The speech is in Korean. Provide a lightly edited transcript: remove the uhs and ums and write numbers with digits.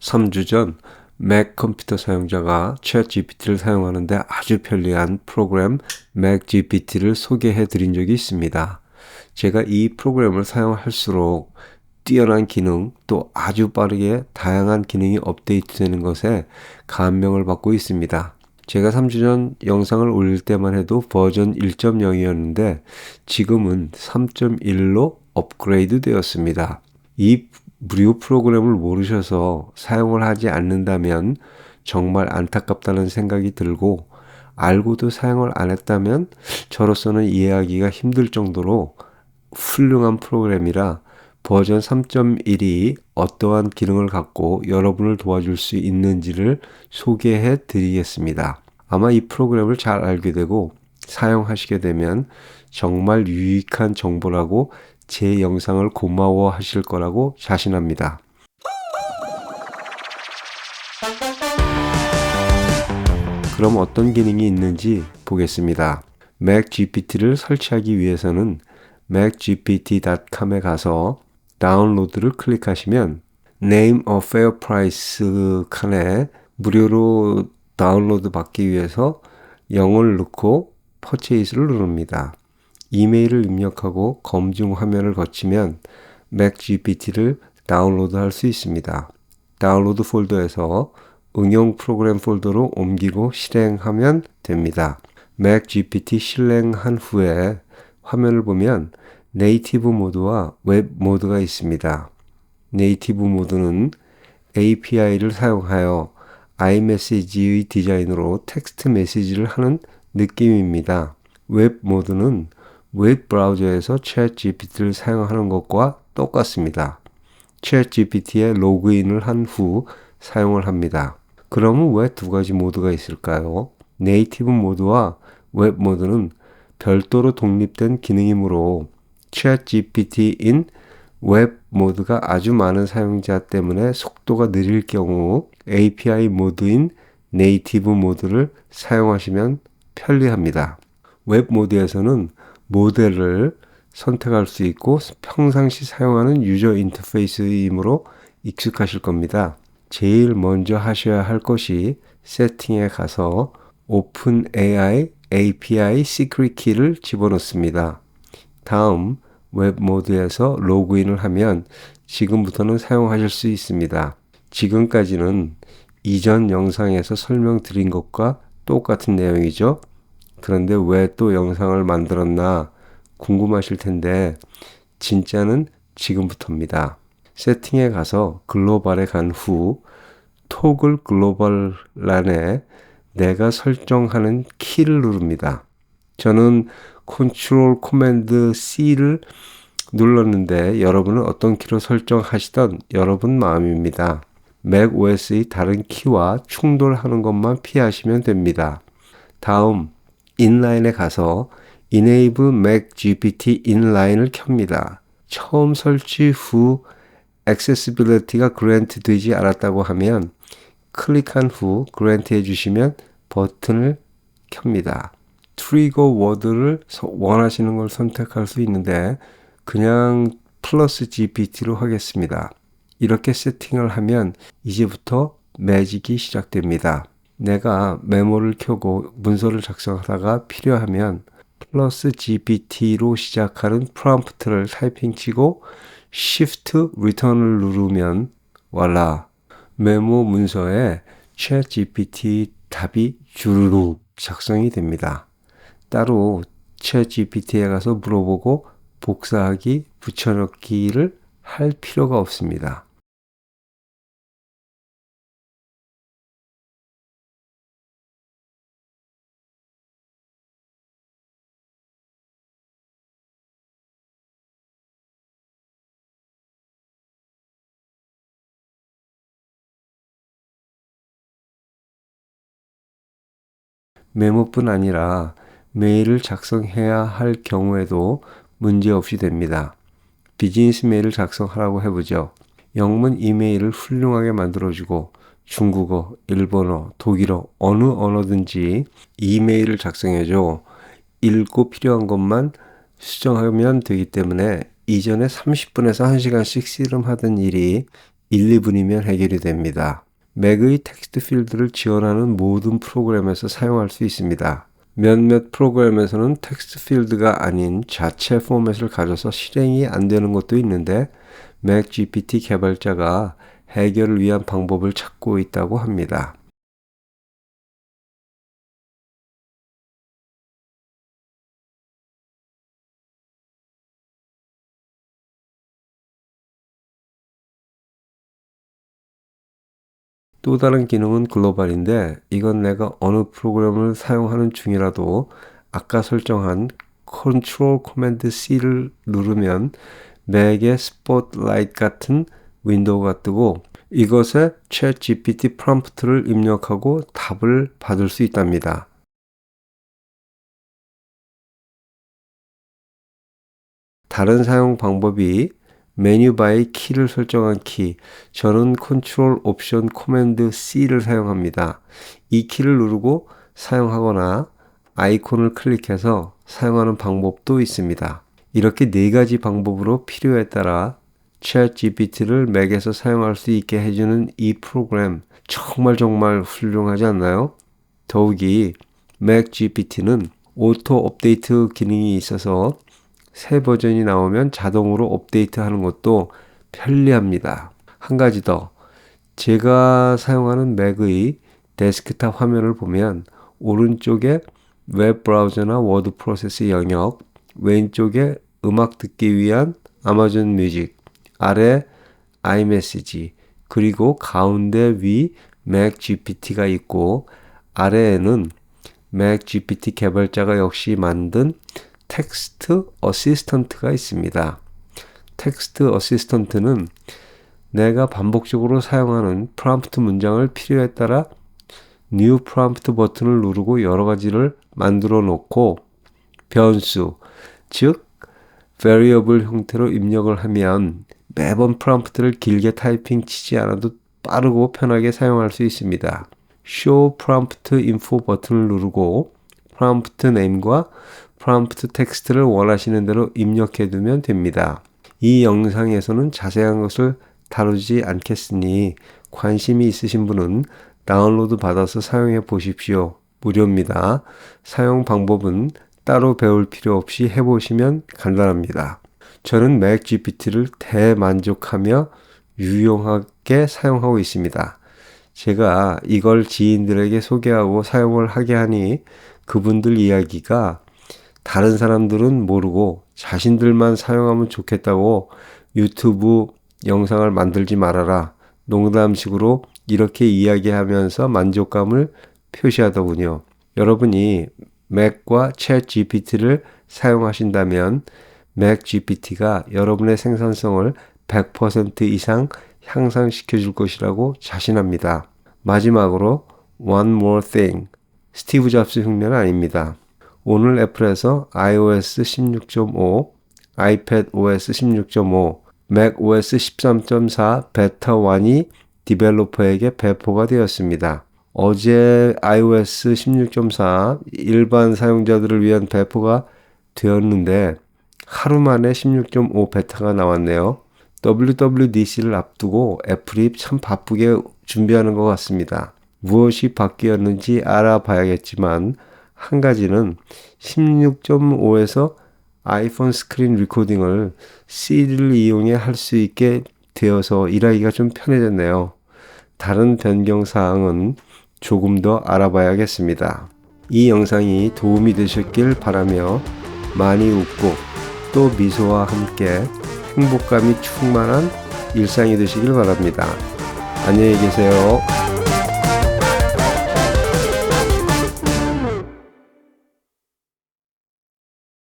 3주 전 맥 컴퓨터 사용자가 챗GPT를 사용하는데 아주 편리한 프로그램 맥GPT를 소개해 드린 적이 있습니다. 제가 이 프로그램을 사용할수록 뛰어난 기능 또 아주 빠르게 다양한 기능이 업데이트되는 것에 감명을 받고 있습니다. 제가 3주 전 영상을 올릴 때만 해도 버전 1.0이었는데 지금은 3.1로 업그레이드 되었습니다. 이 무료 프로그램을 모르셔서 사용을 하지 않는다면 정말 안타깝다는 생각이 들고, 알고도 사용을 안 했다면 저로서는 이해하기가 힘들 정도로 훌륭한 프로그램이라 버전 3.1이 어떠한 기능을 갖고 여러분을 도와줄 수 있는지를 소개해 드리겠습니다. 아마 이 프로그램을 잘 알게 되고 사용하시게 되면 정말 유익한 정보라고 제 영상을 고마워하실 거라고 자신합니다. 그럼 어떤 기능이 있는지 보겠습니다. 맥GPT를 설치하기 위해서는 macgpt.com에 가서 다운로드를 클릭하시면 Name a Fair Price 칸에 무료로 다운로드 받기 위해서 0을 넣고 Purchase를 누릅니다. 이메일을 입력하고 검증 화면을 거치면 맥GPT를 다운로드할 수 있습니다. 다운로드 폴더에서 응용 프로그램 폴더로 옮기고 실행하면 됩니다. 맥GPT 실행한 후에 화면을 보면 네이티브 모드와 웹 모드가 있습니다. 네이티브 모드는 API를 사용하여 iMessage의 디자인으로 텍스트 메시지를 하는 느낌입니다. 웹 모드는 웹 브라우저에서 챗GPT를 사용하는 것과 똑같습니다. 챗GPT에 로그인을 한 후 사용을 합니다. 그러면 왜 두 가지 모드가 있을까요? 네이티브 모드와 웹 모드는 별도로 독립된 기능이므로 챗GPT인 웹 모드가 아주 많은 사용자 때문에 속도가 느릴 경우 API 모드인 네이티브 모드를 사용하시면 편리합니다. 웹 모드에서는 모델을 선택할 수 있고 평상시 사용하는 유저 인터페이스이므로 익숙하실 겁니다. 제일 먼저 하셔야 할 것이 세팅에 가서 OpenAI API Secret Key를 집어넣습니다. 다음 웹 모드에서 로그인을 하면 지금부터는 사용하실 수 있습니다. 지금까지는 이전 영상에서 설명드린 것과 똑같은 내용이죠. 그런데 왜 또 영상을 만들었나 궁금하실 텐데 진짜는 지금부터입니다. 세팅에 가서 글로벌에 간 후 토글 글로벌 란에 내가 설정하는 키를 누릅니다. 저는 컨트롤 코맨드 C를 눌렀는데 여러분은 어떤 키로 설정하시던 여러분 마음입니다. 맥 OS의 다른 키와 충돌하는 것만 피하시면 됩니다. 다음 인라인에 가서 Enable MacGPT 인라인을 켭니다. 처음 설치 후 Accessibility가 그랜트 되지 않았다고 하면 클릭한 후 그랜트 해주시면 버튼을 켭니다. 트리거 워드를 원하시는 걸 선택할 수 있는데 그냥 플러스 GPT로 하겠습니다. 이렇게 세팅을 하면 이제부터 매직이 시작됩니다. 내가 메모를 켜고 문서를 작성하다가 필요하면 플러스 GPT로 시작하는 프롬프트를 타이핑 치고 Shift Return을 누르면 voilà! 메모 문서에 챗GPT 답이 주르륵 작성이 됩니다. 따로 챗GPT에 가서 물어보고 복사하기, 붙여넣기를 할 필요가 없습니다. 메모뿐 아니라 메일을 작성해야 할 경우에도 문제없이 됩니다. 비즈니스 메일을 작성하라고 해보죠. 영문 이메일을 훌륭하게 만들어주고 중국어, 일본어, 독일어 어느 언어든지 이메일을 작성해줘. 읽고 필요한 것만 수정하면 되기 때문에 이전에 30분에서 1시간씩 씨름하던 일이 1, 2분이면 해결이 됩니다. 맥의 텍스트 필드를 지원하는 모든 프로그램에서 사용할 수 있습니다. 몇몇 프로그램에서는 텍스트 필드가 아닌 자체 포맷을 가져서 실행이 안 되는 것도 있는데 맥 GPT 개발자가 해결을 위한 방법을 찾고 있다고 합니다. 또 다른 기능은 글로벌인데 이건 내가 어느 프로그램을 사용하는 중이라도 아까 설정한 Ctrl Command C를 누르면 맥의 스포트라이트 같은 윈도우가 뜨고 이것에 챗GPT 프롬프트를 입력하고 답을 받을 수 있답니다. 다른 사용 방법이 메뉴바의 키를 설정한 키, 저는 컨트롤 옵션 코맨드 C를 사용합니다. 이 키를 누르고 사용하거나 아이콘을 클릭해서 사용하는 방법도 있습니다. 이렇게 네 가지 방법으로 필요에 따라 챗GPT를 맥에서 사용할 수 있게 해주는 이 프로그램 정말 훌륭하지 않나요? 더욱이 맥 GPT는 오토 업데이트 기능이 있어서 새 버전이 나오면 자동으로 업데이트하는 것도 편리합니다. 한 가지 더, 제가 사용하는 맥의 데스크탑 화면을 보면 오른쪽에 웹 브라우저나 워드 프로세스 영역, 왼쪽에 음악 듣기 위한 아마존 뮤직, 아래 아이메시지, 그리고 가운데 위 맥 GPT가 있고 아래에는 맥 GPT 개발자가 역시 만든 텍스트 어시스턴트가 있습니다. 텍스트 어시스턴트는 내가 반복적으로 사용하는 프롬프트 문장을 필요에 따라 뉴 프롬프트 버튼을 누르고 여러 가지를 만들어 놓고 변수, 즉 variable 형태로 입력을 하면 매번 프롬프트를 길게 타이핑 치지 않아도 빠르고 편하게 사용할 수 있습니다. Show Prompt Info 버튼을 누르고 프롬프트 네임과 프롬프트 텍스트를 원하시는 대로 입력해 두면 됩니다. 이 영상에서는 자세한 것을 다루지 않겠으니 관심이 있으신 분은 다운로드 받아서 사용해 보십시오. 무료입니다. 사용 방법은 따로 배울 필요 없이 해보시면 간단합니다. 저는 맥 GPT를 대만족하며 유용하게 사용하고 있습니다. 제가 이걸 지인들에게 소개하고 사용을 하게 하니 그분들 이야기가 다른 사람들은 모르고 자신들만 사용하면 좋겠다고 유튜브 영상을 만들지 말아라. 농담식으로 이렇게 이야기하면서 만족감을 표시하더군요. 여러분이 맥과 챗 GPT를 사용하신다면 맥 GPT가 여러분의 생산성을 100% 이상 향상시켜 줄 것이라고 자신합니다. 마지막으로 one more thing. 스티브 잡스 흉내는 아닙니다. 오늘 애플에서 iOS 16.5, iPadOS 16.5, macOS 13.4 베타 1이 디벨로퍼에게 배포가 되었습니다. 어제 iOS 16.4 일반 사용자들을 위한 배포가 되었는데 하루 만에 16.5 베타가 나왔네요. WWDC를 앞두고 애플이 참 바쁘게 준비하는 것 같습니다. 무엇이 바뀌었는지 알아봐야겠지만 한 가지는 16.5에서 아이폰 스크린 리코딩을 CD를 이용해 할 수 있게 되어서 일하기가 좀 편해졌네요. 다른 변경 사항은 조금 더 알아봐야겠습니다. 이 영상이 도움이 되셨길 바라며 많이 웃고 또 미소와 함께 행복감이 충만한 일상이 되시길 바랍니다. 안녕히 계세요.